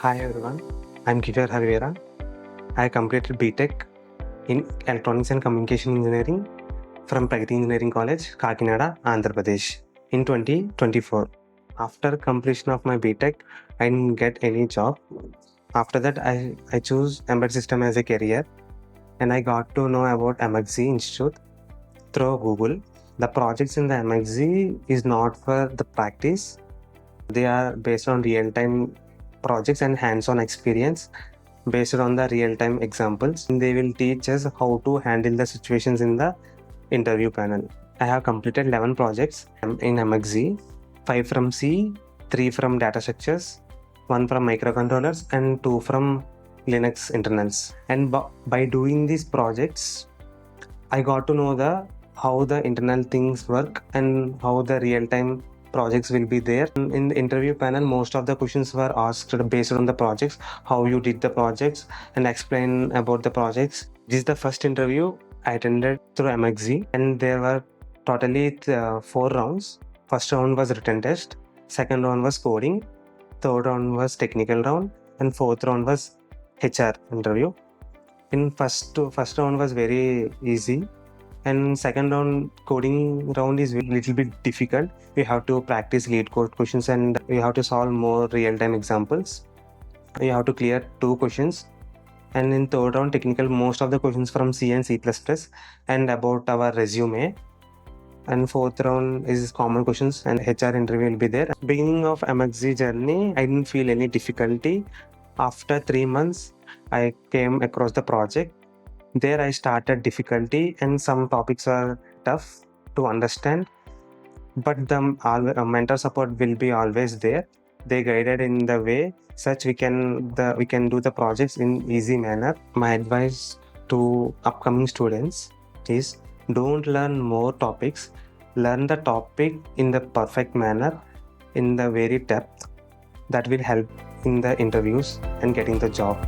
Hi everyone, I'm Kishor Hari. I completed BTech in Electronics and Communication Engineering from Pragati Engineering College, Kakinada, Andhra Pradesh in 2024. After completion of my BTech, I didn't get any job. After that, I chose embedded system as a career, and I got to know about Emertxe Institute through Google. The projects in the Emertxe is not for the practice. They are based on real-time projects and hands-on experience based on the real-time examples. They will teach us how to handle the situations in the interview panel. I have completed 11 projects in Emertxe, 5 from C, 3 from data structures, 1 from microcontrollers, and 2 from Linux internals. And by doing these projects, I got to know how the internal things work and how the real-time projects will be there. In the interview panel, most of the questions were asked based on the projects, how you did the projects, and explain about the projects. This is the first interview I attended through Emertxe, and there were totally 4 rounds. First round was written test, second round was coding, third round was technical round, and fourth round was HR interview. In first round was very easy, and second round coding round is a little bit difficult. We have to practice lead code questions and we have to solve more real-time examples. You have to clear 2 questions. And in third round technical, most of the questions from C and C++ and about our resume. And fourth round is common questions and HR interview will be there. Beginning of Emertxe journey, I didn't feel any difficulty. After 3 months, I came across the project. There I started difficulty and some topics are tough to understand, but the mentor support will be always there. They guided in the way such we can do the projects in easy manner. My advice to upcoming students is don't learn more topics. Learn the topic in the perfect manner, in the very depth. That will help in the interviews and getting the job.